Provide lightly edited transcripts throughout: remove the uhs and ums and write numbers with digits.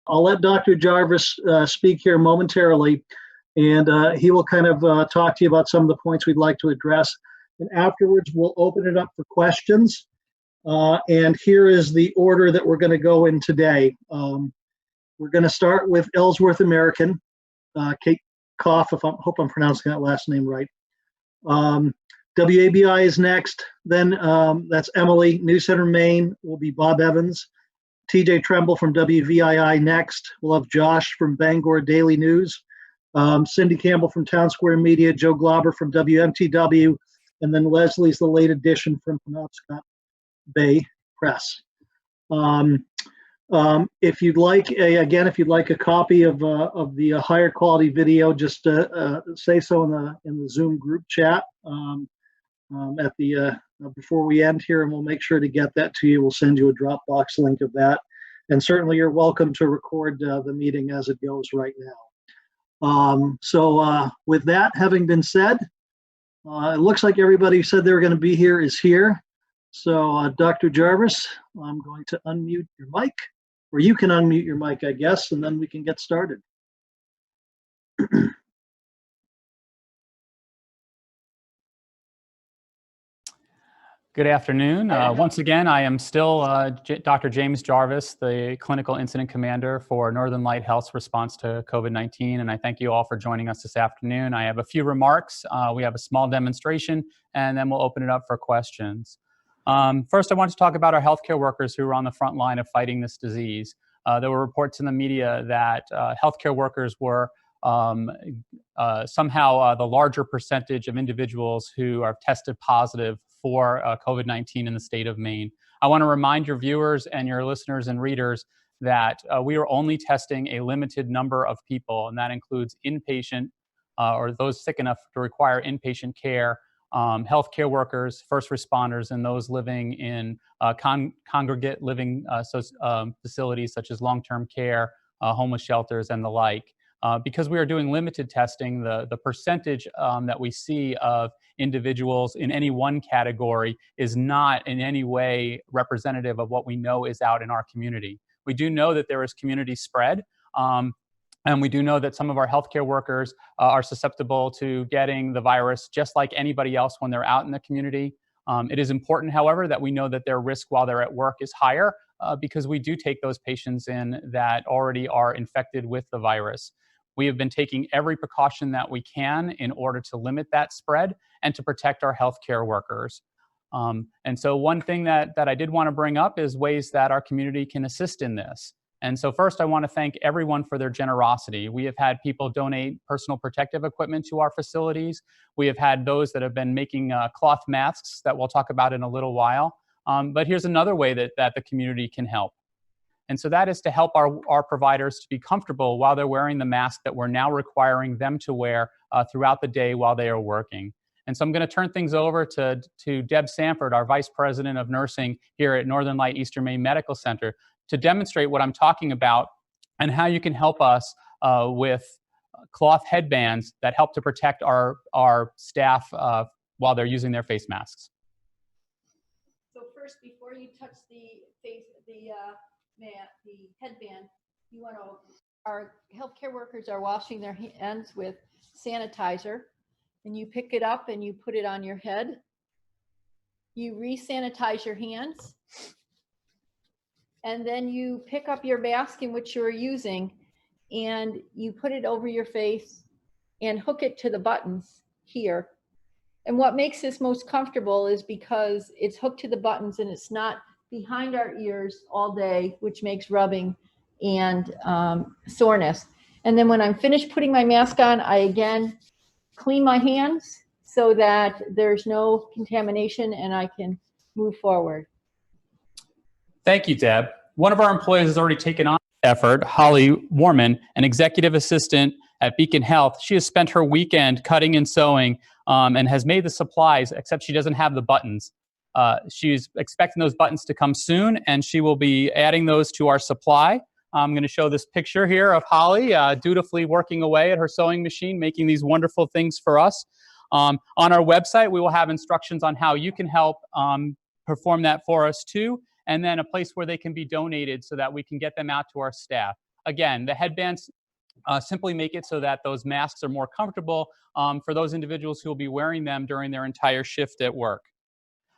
I'll let Dr. Jarvis speak here momentarily, and he will kind of talk to you about some of the points we'd like to address. And afterwards, we'll open it up for questions. And here is the order that we're going to go in today. We're going to start with Ellsworth American, Kate Koff, hope I'm pronouncing that last name right. WABI is next. Then that's Emily. News Center, Maine will be Bob Evans. TJ Tremble from WVII next. We'll have Josh from Bangor Daily News. Cindy Campbell from Town Square Media. Joe Glauber from WMTW. And then Leslie's the late edition from Penobscot Bay Press. If you'd like a copy of the higher quality video, just say so in the Zoom group chat before we end here, and we'll make sure to get that to you. We'll send you a Dropbox link of that, and certainly you're welcome to record the meeting as it goes right now. So with that having been said, it looks like everybody who said they were going to be here is here. So Dr. Jarvis, I'm going to unmute your mic. Or you can unmute your mic, I guess, and then we can get started. Good afternoon. Once again, I am still Dr. James Jarvis, the Clinical Incident Commander for Northern Light Health's response to COVID-19, and I thank you all for joining us this afternoon. I have a few remarks. We have a small demonstration, and then we'll open it up for questions. First, I want to talk about our healthcare workers who are on the front line of fighting this disease. There were reports in the media that healthcare workers were somehow the larger percentage of individuals who are tested positive for COVID-19 in the state of Maine. I want to remind your viewers and your listeners and readers that we are only testing a limited number of people, and that includes inpatient or those sick enough to require inpatient care, healthcare workers, first responders, and those living in congregate living facilities such as long-term care, homeless shelters, and the like. Because we are doing limited testing, the percentage that we see of individuals in any one category is not in any way representative of what we know is out in our community. We do know that there is community spread, and we do know that some of our healthcare workers are susceptible to getting the virus just like anybody else when they're out in the community. It is important, however, that we know that their risk while they're at work is higher because we do take those patients in that already are infected with the virus. We have been taking every precaution that we can in order to limit that spread and to protect our healthcare workers. And so one thing that I did want to bring up is ways that our community can assist in this. And so first, I want to thank everyone for their generosity. We have had people donate personal protective equipment to our facilities. We have had those that have been making cloth masks that we'll talk about in a little while. But here's another way that the community can help. And so that is to help our providers to be comfortable while they're wearing the mask that we're now requiring them to wear throughout the day while they are working. And so I'm going to turn things over to Deb Sanford, our Vice President of Nursing here at Northern Light Eastern Maine Medical Center, to demonstrate what I'm talking about and how you can help us with cloth headbands that help to protect our staff while they're using their face masks. So first, before you touch the headband, our healthcare workers are washing their hands with sanitizer, and you pick it up and you put it on your head. You re-sanitize your hands, and then you pick up your mask in which you're using, and you put it over your face and hook it to the buttons here. And what makes this most comfortable is because it's hooked to the buttons and it's not behind our ears all day, which makes rubbing and soreness. And then when I'm finished putting my mask on, I again clean my hands so that there's no contamination and I can move forward. Thank you, Deb. One of our employees has already taken on the effort, Holly Warman, an executive assistant at Beacon Health. She has spent her weekend cutting and sewing and has made the supplies, except she doesn't have the buttons. She's expecting those buttons to come soon, and she will be adding those to our supply. I'm going to show this picture here of Holly dutifully working away at her sewing machine, making these wonderful things for us. On our website, we will have instructions on how you can help perform that for us too, and then a place where they can be donated so that we can get them out to our staff. again, the headbands simply make it so that those masks are more comfortable for those individuals who will be wearing them during their entire shift at work.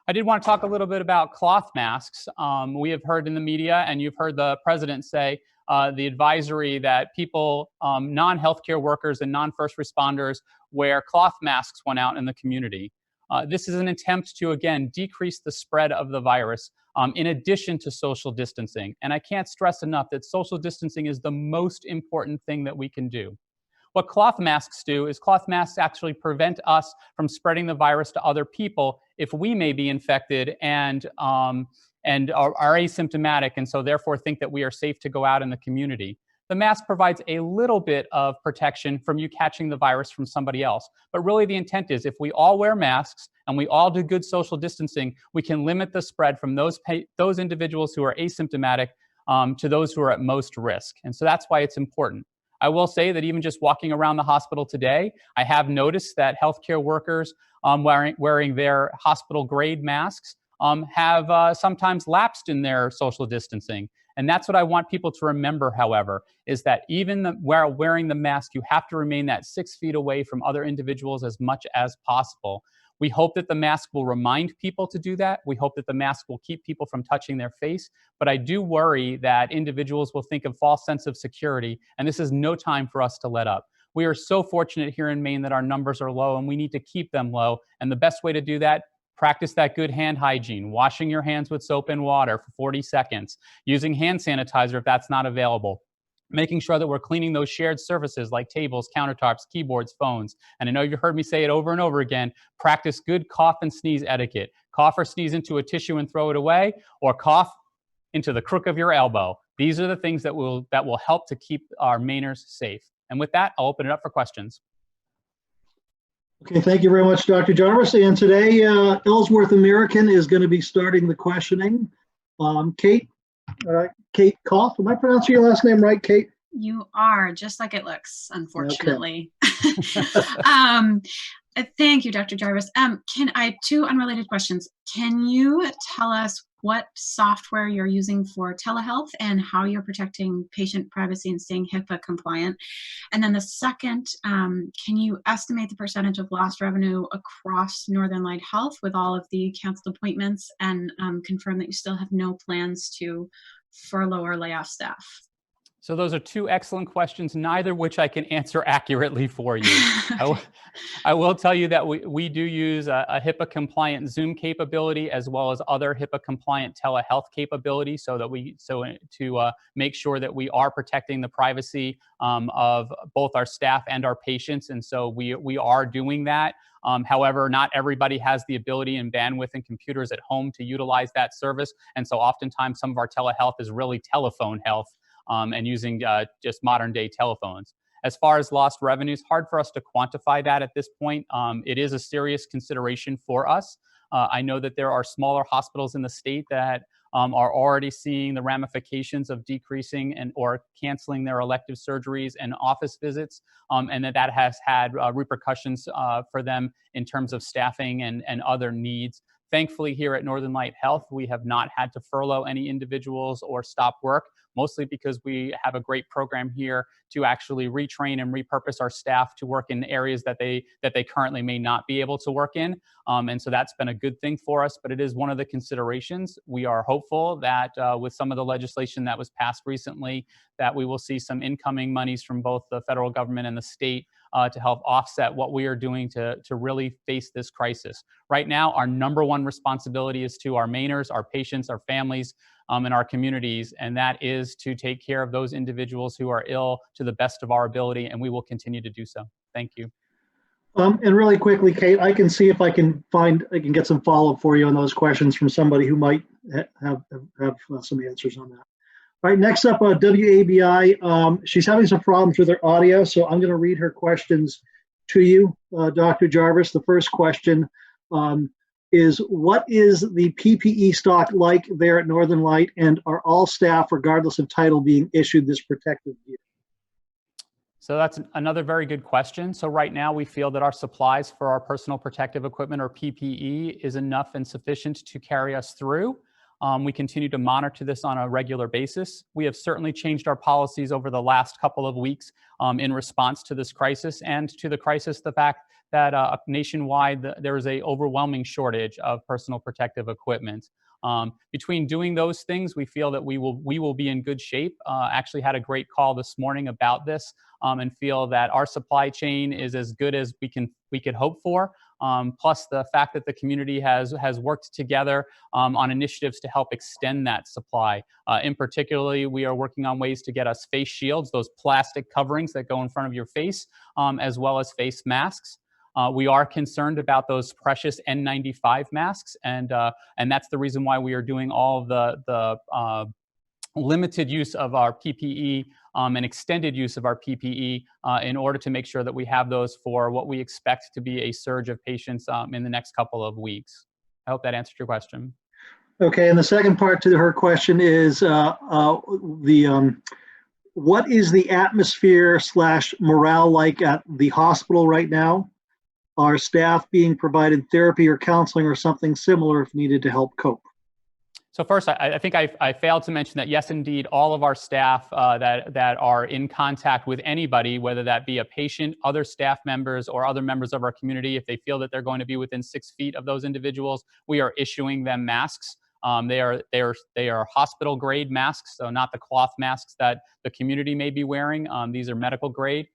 I did want to talk a little bit about cloth masks. We have heard in the media, and you've heard the president say the advisory that people, non-healthcare workers and non-first responders, wear cloth masks when out in the community. This is an attempt to, again, decrease the spread of the virus in addition to social distancing. And I can't stress enough that social distancing is the most important thing that we can do. What cloth masks do is cloth masks actually prevent us from spreading the virus to other people if we may be infected and are asymptomatic, and so therefore think that we are safe to go out in the community. The mask provides a little bit of protection from you catching the virus from somebody else. But really the intent is if we all wear masks and we all do good social distancing, we can limit the spread from those individuals who are asymptomatic to those who are at most risk. And so that's why it's important. I will say that even just walking around the hospital today, I have noticed that healthcare workers wearing their hospital grade masks have sometimes lapsed in their social distancing. And that's what I want people to remember, however, is that even while wearing the mask, you have to remain that 6 feet away from other individuals as much as possible. We hope that the mask will remind people to do that. We hope that the mask will keep people from touching their face. But I do worry that individuals will think of false sense of security, and this is no time for us to let up. We are so fortunate here in Maine that our numbers are low, and we need to keep them low. And the best way to do that, practice that good hand hygiene, washing your hands with soap and water for 40 seconds, using hand sanitizer if that's not available, making sure that we're cleaning those shared surfaces like tables, countertops, keyboards, phones. And I know you've heard me say it over and over again, practice good cough and sneeze etiquette. Cough or sneeze into a tissue and throw it away, or cough into the crook of your elbow. These are the things that will help to keep our Mainers safe. And with that, I'll open it up for questions. Okay, thank you very much, Dr. Jarvis. And today, Ellsworth American is going to be starting the questioning. Kate Koff, am I pronouncing your last name right, Kate? You are, just like it looks, unfortunately. Okay. Thank you, Dr. Jarvis. Two unrelated questions. Can you tell us what software you're using for telehealth and how you're protecting patient privacy and staying HIPAA compliant? And then the second, can you estimate the percentage of lost revenue across Northern Light Health with all of the canceled appointments, and confirm that you still have no plans to furlough or lay off staff? So those are two excellent questions, neither which I can answer accurately for you. Okay. I will tell you that we do use a HIPAA compliant Zoom capability as well as other HIPAA compliant telehealth capability to make sure that we are protecting the privacy of both our staff and our patients. And so we are doing that. However, not everybody has the ability and bandwidth and computers at home to utilize that service. And so oftentimes some of our telehealth is really telephone health. And using just modern day telephones. As far as lost revenues, hard for us to quantify that at this point. It is a serious consideration for us. I know that there are smaller hospitals in the state that are already seeing the ramifications of decreasing or canceling their elective surgeries and office visits, and that has had repercussions for them in terms of staffing and other needs. Thankfully, here at Northern Light Health, we have not had to furlough any individuals or stop work, mostly because we have a great program here to actually retrain and repurpose our staff to work in areas that they currently may not be able to work in. And so that's been a good thing for us, but it is one of the considerations. We are hopeful that with some of the legislation that was passed recently, that we will see some incoming monies from both the federal government and the state to help offset what we are doing to really face this crisis. Right now, our number one responsibility is to our Mainers, our patients, our families, and our communities, and that is to take care of those individuals who are ill to the best of our ability, and we will continue to do so. Thank you. And really quickly, Kate, I can see if I can get some follow-up for you on those questions from somebody who might have some answers on that. All right, next up, WABI. She's having some problems with her audio, so I'm going to read her questions to you, Dr. Jarvis. The first question is, what is the PPE stock like there at Northern Light, and are all staff, regardless of title, being issued this protective gear? So that's another very good question. So right now we feel that our supplies for our personal protective equipment, or PPE, is enough and sufficient to carry us through. We continue to monitor this on a regular basis. We have certainly changed our policies over the last couple of weeks in response to this crisis and to the crisis, the fact that nationwide there is a overwhelming shortage of personal protective equipment. Between doing those things, we feel that we will be in good shape. Actually had a great call this morning about this and feel that our supply chain is as good as we could hope for. Plus the fact that the community has worked together on initiatives to help extend that supply. In particularly, we are working on ways to get us face shields, those plastic coverings that go in front of your face, as well as face masks. We are concerned about those precious N95 masks, and that's the reason why we are doing all of the limited use of our PPE and extended use of our PPE in order to make sure that we have those for what we expect to be a surge of patients in the next couple of weeks. I hope that answered your question. Okay, and the second part to her question is what is the atmosphere / morale like at the hospital right now? Are staff being provided therapy or counseling or something similar if needed to help cope? So first, I think I failed to mention that, yes, indeed, all of our staff that are in contact with anybody, whether that be a patient, other staff members, or other members of our community, if they feel that they're going to be within 6 feet of those individuals, we are issuing them masks. They are hospital grade masks, so not the cloth masks that the community may be wearing. These are medical grade,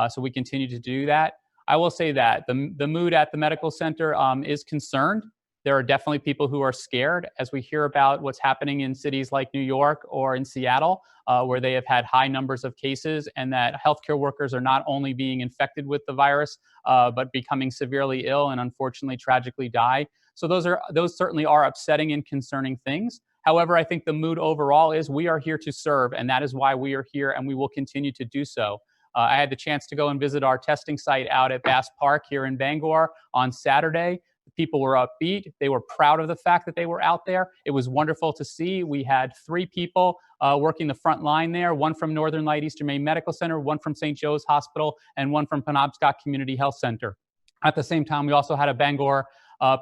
so we continue to do that. I will say that the mood at the medical center is concerned. There are definitely people who are scared as we hear about what's happening in cities like New York or in Seattle, where they have had high numbers of cases, and that healthcare workers are not only being infected with the virus, but becoming severely ill and unfortunately tragically die. So those certainly are upsetting and concerning things. However, I think the mood overall is we are here to serve, and that is why we are here, and we will continue to do so. I had the chance to go and visit our testing site out at Bass Park here in Bangor on Saturday. People were upbeat. They were proud of the fact that they were out there. It was wonderful to see. We had 3 people working the front line there, one from Northern Light Eastern Maine Medical Center, one from St. Joe's Hospital, and one from Penobscot Community Health Center. At the same time, we also had a Bangor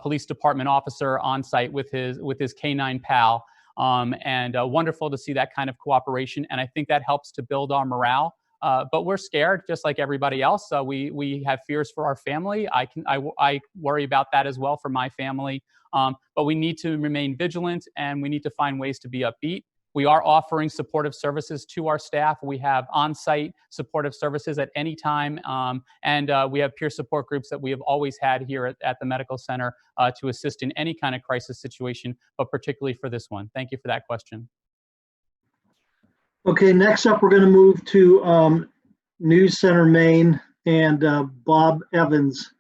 Police Department officer on site with his canine pal. And wonderful to see that kind of cooperation. And I think that helps to build our morale. But we're scared, just like everybody else. We have fears for our family. I worry about that as well for my family. But we need to remain vigilant, and we need to find ways to be upbeat. We are offering supportive services to our staff. We have on-site supportive services at any time, and we have peer support groups that we have always had here at the medical center to assist in any kind of crisis situation, but particularly for this one. Thank you for that question. Okay, next up, we're going to move to News Center Maine, and Bob Evans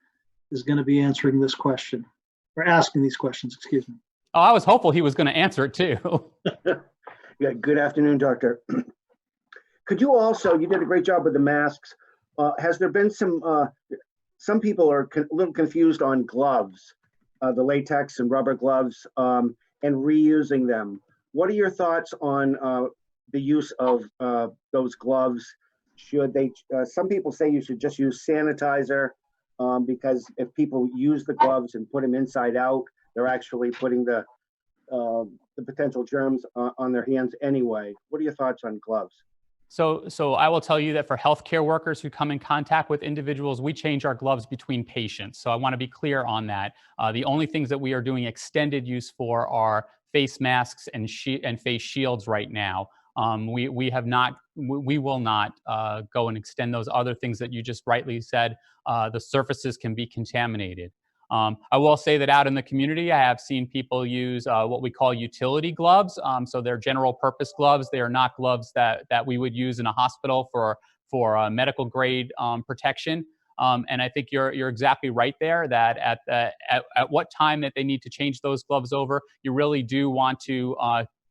is going to be answering this question, or asking these questions, excuse me. Oh, I was hopeful he was going to answer it too. Yeah, good afternoon, Doctor. Could you also, you did a great job with the masks. Has there been some people are a little confused on gloves, the latex and rubber gloves, and reusing them. What are your thoughts on the use of those gloves? Should they, some people say you should just use sanitizer because if people use the gloves and put them inside out, they're actually putting the potential germs on their hands anyway. What are your thoughts on gloves? So I will tell you that for healthcare workers who come in contact with individuals, we change our gloves between patients. So I want to be clear on that. The only things that we are doing extended use for are face masks and face shields right now. We will not go and extend those other things that you just rightly said. The surfaces can be contaminated. I will say that out in the community, I have seen people use what we call utility gloves. So they're general purpose gloves. They are not gloves that we would use in a hospital for medical grade protection. And I think you're exactly right there that at what time that they need to change those gloves over, you really do want to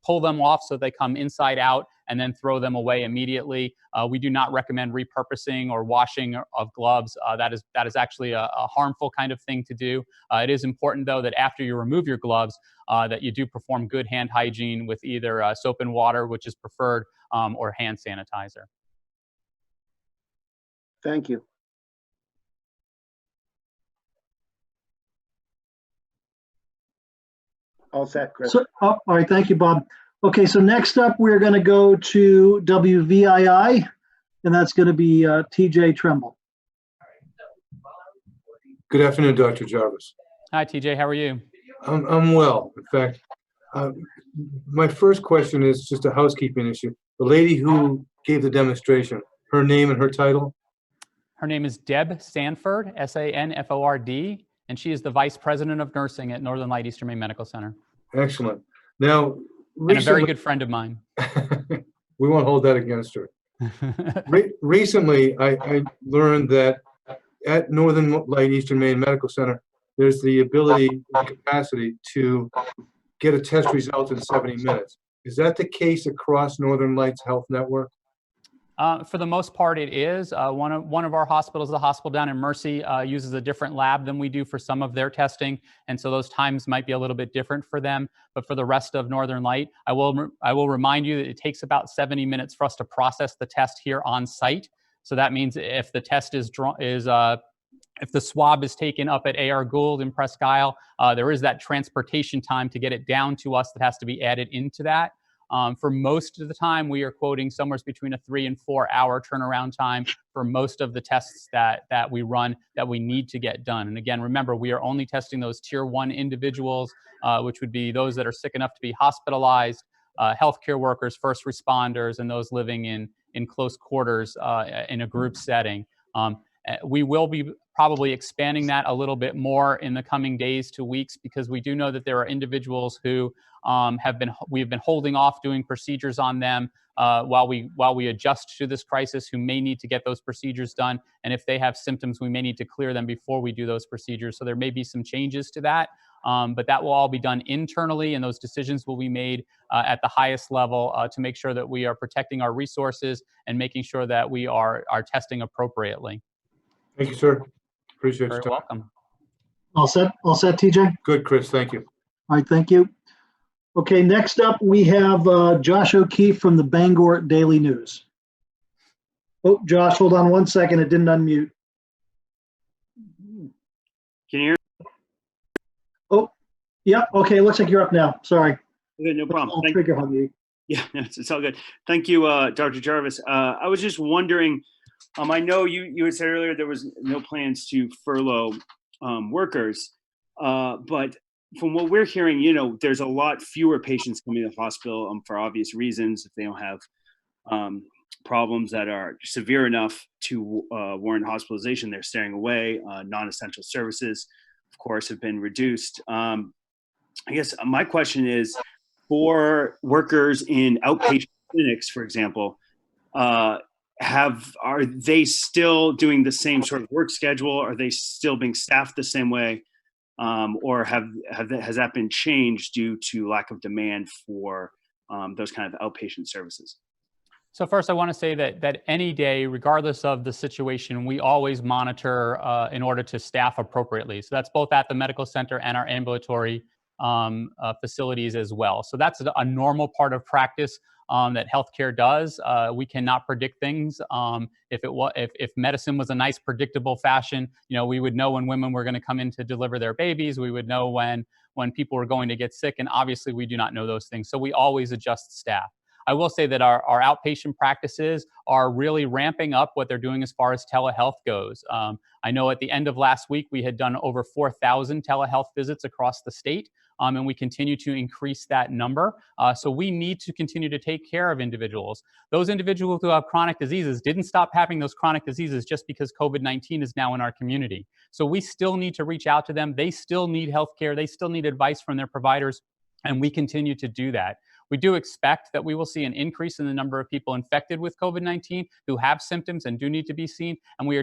pull them off so they come inside out and then throw them away immediately. We do not recommend repurposing or washing of gloves. That is actually a harmful kind of thing to do. It is important, though, that after you remove your gloves, that you do perform good hand hygiene with either soap and water, which is preferred, or hand sanitizer. Thank you. All set, Chris. So, all right, thank you, Bob. Okay, so next up, we're going to go to WVII, and that's going to be TJ Tremble. Good afternoon, Dr. Jarvis. Hi, TJ. How are you? I'm well. In fact, my first question is just a housekeeping issue. The lady who gave the demonstration, her name and her title? Her name is Deb Sanford, Sanford, and she is the Vice President of Nursing at Northern Light Eastern Maine Medical Center. Excellent. Now, And a very good friend of mine. we won't hold that against her. Recently, I learned that at Northern Light Eastern Maine Medical Center, there's the ability and capacity to get a test result in 70 minutes. Is that the case across Northern Lights Health Network? For the most part, it is. One of our hospitals, the hospital down in Mercy, uses a different lab than we do for some of their testing, and so those times might be a little bit different for them. But for the rest of Northern Light, I will remind you that it takes about 70 minutes for us to process the test here on site. So that means if the test if the swab is taken up at AR Gould in Presque Isle, there is that transportation time to get it down to us that has to be added into that. For most of the time, we are quoting somewhere between a 3 and 4 hour turnaround time for most of the tests that we run that we need to get done. And again, remember, we are only testing those tier 1 individuals, which would be those that are sick enough to be hospitalized, healthcare workers, first responders, and those living in close quarters in a group setting. We will be probably expanding that a little bit more in the coming days to weeks, because we do know that there are individuals who we've been holding off doing procedures on them while we adjust to this crisis, who may need to get those procedures done. And if they have symptoms, we may need to clear them before we do those procedures. So there may be some changes to that, but that will all be done internally, and those decisions will be made at the highest level to make sure that we are protecting our resources and making sure that we are testing appropriately. Thank you, sir. Appreciate Very your time. welcome. All set, TJ? Good, Chris. Thank you. All right, thank you. Okay, next up, we have Josh O'Keefe from the Bangor Daily News. Oh, Josh, hold on one second. It didn't unmute. Can you hear me? Oh, yeah, okay, looks like you're up now. Sorry. Okay, no problem. I'll trigger hug you. Yeah, it's all good. Thank you, Dr. Jarvis. I was just wondering, I know you had said earlier there was no plans to furlough workers, but from what we're hearing, there's a lot fewer patients coming to the hospital for obvious reasons. If they don't have problems that are severe enough to warrant hospitalization, they're staying away. Non-essential services, of course, have been reduced. I guess my question is, for workers in outpatient clinics, for example, are they still doing the same sort of work schedule? Are they still being staffed the same way? Or has that been changed due to lack of demand for those kind of outpatient services? So first, I want to say that any day, regardless of the situation, we always monitor in order to staff appropriately. So that's both at the medical center and our ambulatory facilities as well. So that's a normal part of practice that healthcare does. We cannot predict things. If medicine was a nice predictable fashion, we would know when women were going to come in to deliver their babies. We would know when people were going to get sick, and obviously we do not know those things. So we always adjust staff. I will say that our outpatient practices are really ramping up what they're doing as far as telehealth goes. I know at the end of last week, we had done over 4,000 telehealth visits across the state, and we continue to increase that number. So we need to continue to take care of individuals. Those individuals who have chronic diseases didn't stop having those chronic diseases just because COVID-19 is now in our community. So we still need to reach out to them. They still need healthcare. They still need advice from their providers, and we continue to do that. We do expect that we will see an increase in the number of people infected with COVID-19 who have symptoms and do need to be seen, and we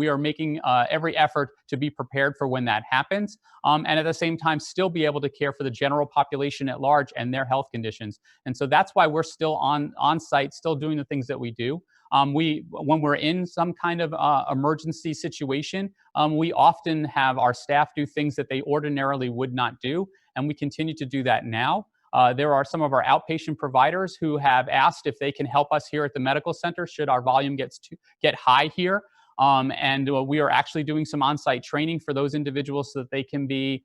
are making every effort to be prepared for when that happens, and at the same time still be able to care for the general population at large and their health conditions. And so that's why we're still on site, still doing the things that we do. When we're in some kind of emergency situation, we often have our staff do things that they ordinarily would not do, and we continue to do that now. There are some of our outpatient providers who have asked if they can help us here at the medical center should our volume get high here. And we are actually doing some on-site training for those individuals so that they can be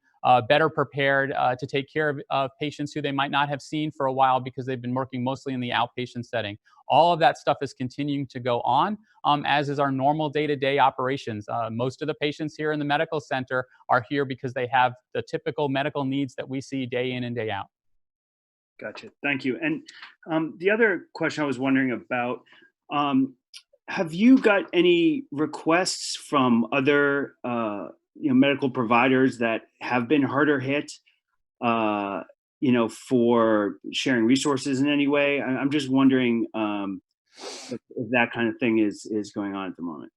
better prepared to take care of patients who they might not have seen for a while because they've been working mostly in the outpatient setting. All of that stuff is continuing to go on, as is our normal day-to-day operations. Most of the patients here in the medical center are here because they have the typical medical needs that we see day in and day out. Gotcha. Thank you. And the other question I was wondering about, have you got any requests from other medical providers that have been harder hit, for sharing resources in any way? I'm just wondering if that kind of thing is going on at the moment.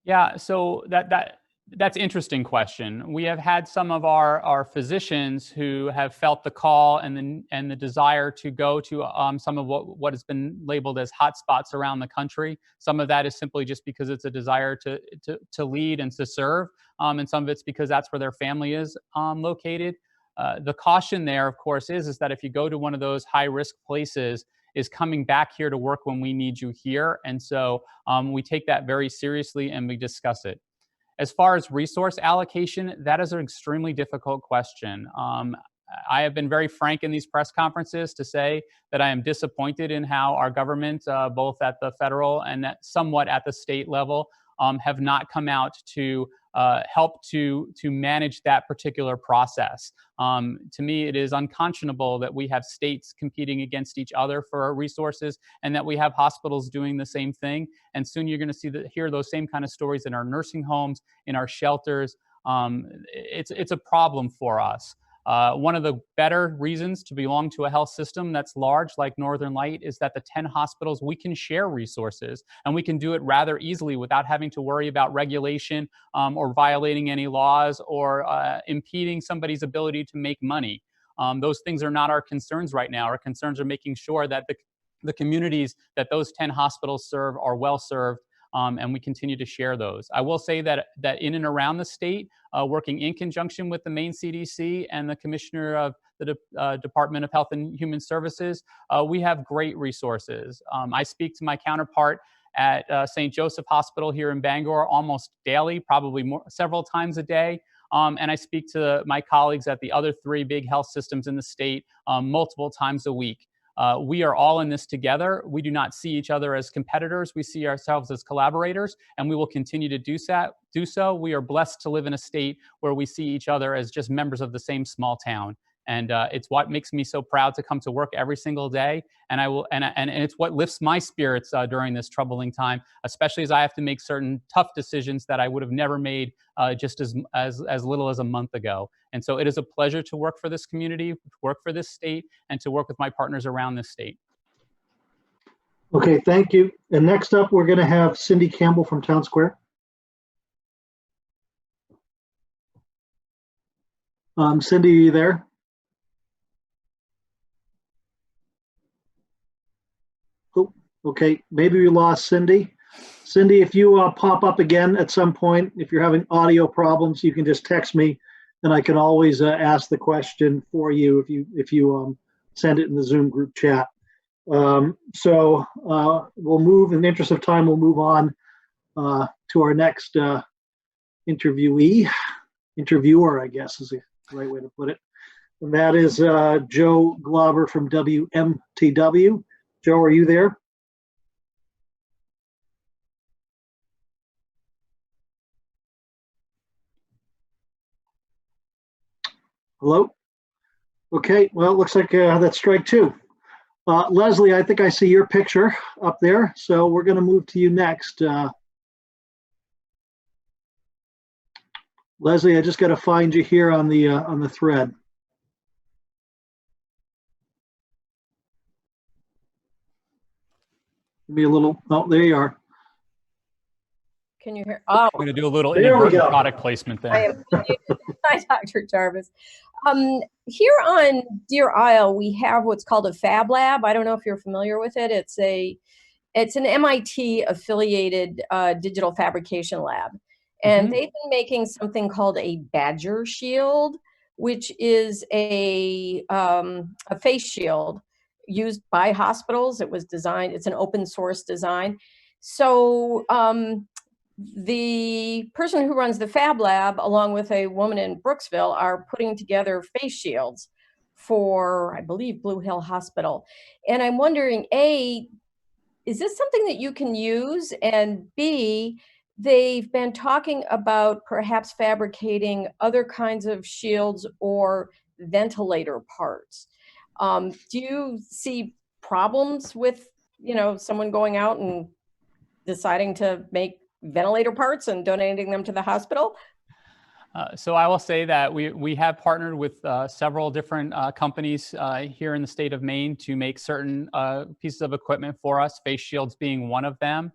Yeah, so that's an interesting question. We have had some of our physicians who have felt the call and the desire to go to some of what has been labeled as hotspots around the country. Some of that is simply just because it's a desire to lead and to serve, and some of it's because that's where their family is located. The caution there, of course, is that if you go to one of those high-risk places, is coming back here to work when we need you here. And so we take that very seriously and we discuss it. As far as resource allocation, that is an extremely difficult question. I have been very frank in these press conferences to say that I am disappointed in how our government, both at the federal and somewhat at the state level, have not come out to help to manage that particular process. To me, it is unconscionable that we have states competing against each other for our resources and that we have hospitals doing the same thing. And soon you're going to hear those same kind of stories in our nursing homes, in our shelters. It's a problem for us. One of the better reasons to belong to a health system that's large like Northern Light is that the 10 hospitals, we can share resources and we can do it rather easily without having to worry about regulation or violating any laws or impeding somebody's ability to make money. Those things are not our concerns right now. Our concerns are making sure that the communities that those 10 hospitals serve are well served. And we continue to share those. I will say that in and around the state, working in conjunction with the Maine CDC and the Commissioner of the Department of Health and Human Services, we have great resources. I speak to my counterpart at St. Joseph Hospital here in Bangor almost daily, probably several times a day. And I speak to my colleagues at the other 3 big health systems in the state multiple times a week. We are all in this together. We do not see each other as competitors. We see ourselves as collaborators, and we will continue to do so. We are blessed to live in a state where we see each other as just members of the same small town. And it's what makes me so proud to come to work every single day. And it's what lifts my spirits during this troubling time, especially as I have to make certain tough decisions that I would have never made just as little as a month ago. And so it is a pleasure to work for this community, to work for this state, and to work with my partners around this state. Okay, thank you. And next up, we're going to have Cindy Campbell from Town Square. Cindy, are you there? Oh, okay, maybe we lost Cindy. Cindy, if you pop up again at some point, if you're having audio problems, you can just text me, and I can always ask the question for you if you send it in the Zoom group chat. So we'll move, in the interest of time, we'll move on to our next interviewer, I guess is the right way to put it. And that is Joe Glauber from WMTW. Joe, are you there? Hello? Okay, well, it looks like that's strike 2. Leslie, I think I see your picture up there, so we're going to move to you next. Leslie, I just got to find you here on the thread. Give me a little. Oh, there you are. Can you hear? Oh, I'm going to do a little There we inadvertent go. product placement there. I am. Hi, Dr. Jarvis. Here on Deer Isle, we have what's called a Fab Lab. I don't know if you're familiar with it. It's an MIT affiliated digital fabrication lab. And they've been making something called a Badger Shield, which is a face shield used by hospitals. It was designed, it's an open source design. So the person who runs the Fab Lab, along with a woman in Brooksville, are putting together face shields for, I believe, Blue Hill Hospital. And I'm wondering, A, is this something that you can use? And B, they've been talking about perhaps fabricating other kinds of shields or ventilator parts. Do you see problems with, someone going out and deciding to make ventilator parts and donating them to the hospital? So I will say that we have partnered with several different companies here in the state of Maine to make certain pieces of equipment for us, face shields being one of them.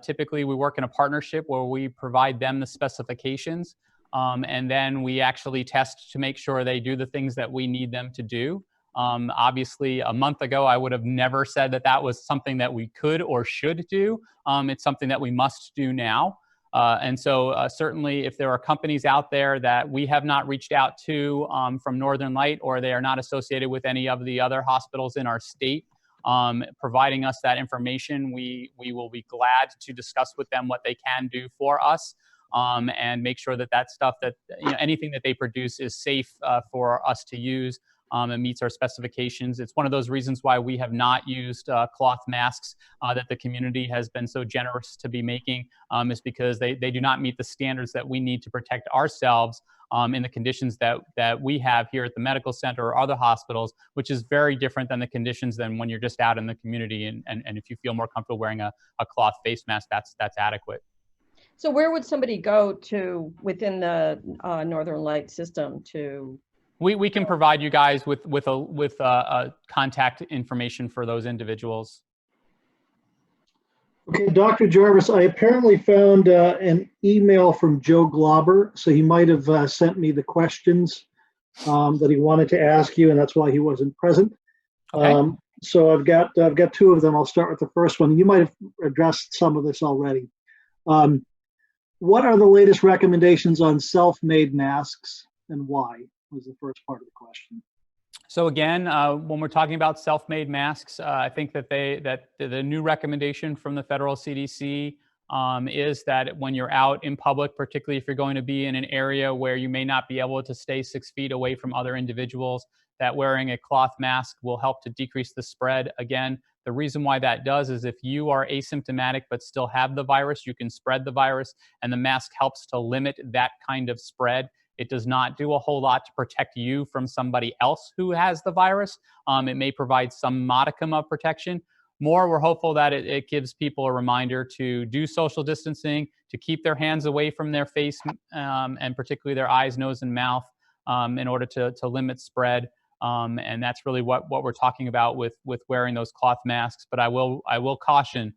Typically, we work in a partnership where we provide them the specifications, and then we actually test to make sure they do the things that we need them to do. Obviously, a month ago, I would have never said that that was something that we could or should do. It's something that we must do now. And so certainly if there are companies out there that we have not reached out to from Northern Light, or they are not associated with any of the other hospitals in our state, providing us that information, we will be glad to discuss with them what they can do for us, and make sure that that stuff, that anything that they produce is safe for us to use. And meets our specifications. It's one of those reasons why we have not used cloth masks that the community has been so generous to be making, is because they do not meet the standards that we need to protect ourselves in the conditions that we have here at the medical center or other hospitals, which is very different than the conditions than when you're just out in the community. And if you feel more comfortable wearing a cloth face mask, that's adequate. So where would somebody go to within the Northern Light system to? We can provide you guys with contact information for those individuals. Okay, Dr. Jarvis, I apparently found an email from Joe Glauber, so he might have sent me the questions that he wanted to ask you, and that's why he wasn't present. Okay. So I've got two of them. I'll start with the first one. You might have addressed some of this already. What are the latest recommendations on self-made masks, and why? Was the first part of the question. So again, when we're talking about self-made masks, I think that the new recommendation from the federal CDC is that when you're out in public, particularly if you're going to be in an area where you may not be able to stay 6 feet away from other individuals, that wearing a cloth mask will help to decrease the spread. Again, the reason why that does is if you are asymptomatic but still have the virus, you can spread the virus, and the mask helps to limit that kind of spread. It does not do a whole lot to protect you from somebody else who has the virus. It may provide some modicum of protection. More, we're hopeful that it gives people a reminder to do social distancing, to keep their hands away from their face, and particularly their eyes, nose, and mouth, in order to limit spread. And that's really what we're talking about with wearing those cloth masks. But I will caution,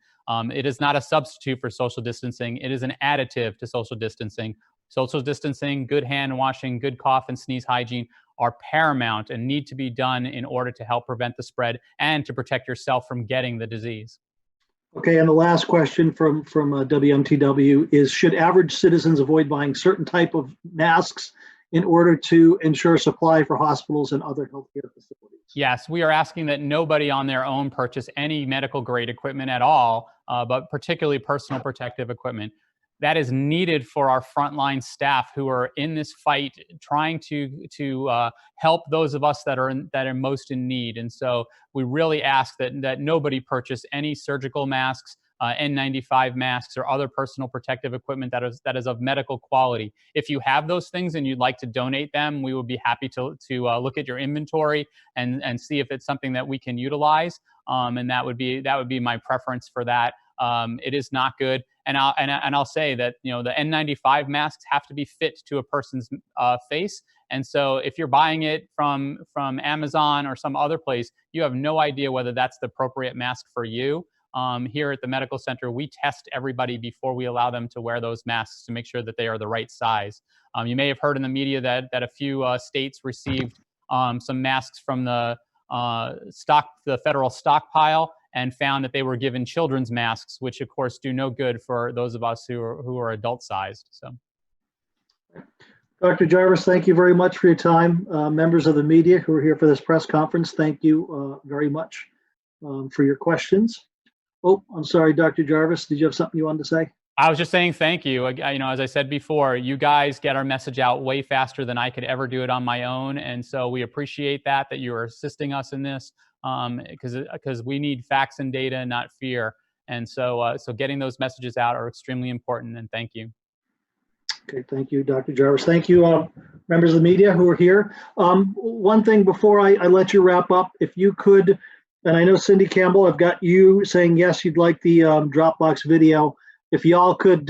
it is not a substitute for social distancing. It is an additive to social distancing. Social distancing, good hand washing, good cough and sneeze hygiene are paramount and need to be done in order to help prevent the spread and to protect yourself from getting the disease. Okay, and the last question from WMTW is, should average citizens avoid buying certain type of masks in order to ensure supply for hospitals and other healthcare facilities? Yes, we are asking that nobody on their own purchase any medical grade equipment at all, but particularly personal protective equipment. That is needed for our frontline staff who are in this fight, trying to help those of us that are most in need. And so we really ask that nobody purchase any surgical masks, N95 masks, or other personal protective equipment that is of medical quality. If you have those things and you'd like to donate them, we would be happy to look at your inventory and see if it's something that we can utilize. And that would be my preference for that. It is not good. And I'll say that, the N95 masks have to be fit to a person's face. And so if you're buying it from Amazon or some other place, you have no idea whether that's the appropriate mask for you. Here at the medical center, we test everybody before we allow them to wear those masks to make sure that they are the right size. You may have heard in the media that a few states received some masks from the federal stockpile and found that they were given children's masks, which of course do no good for those of us who are adult sized. So, Dr. Jarvis, thank you very much for your time. Members of the media who are here for this press conference, thank you very much for your questions. Oh, I'm sorry, Dr. Jarvis, did you have something you wanted to say? I was just saying thank you. As I said before, you guys get our message out way faster than I could ever do it on my own, and so we appreciate that you are assisting us in this, because we need facts and data, not fear. And so getting those messages out are extremely important. And thank you. Okay, thank you, Dr. Jarvis. Thank you, members of the media who are here. One thing before I let you wrap up, if you could, and I know Cindy Campbell, I've got you saying yes, you'd like the Dropbox video. If y'all could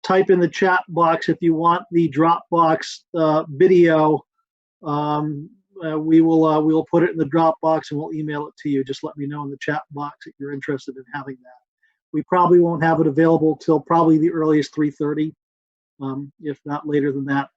type in the chat box if you want the Dropbox video, we will put it in the Dropbox and we'll email it to you. Just let me know in the chat box that you're interested in having that. We probably won't have it available till probably the earliest 3:30, if not later than that.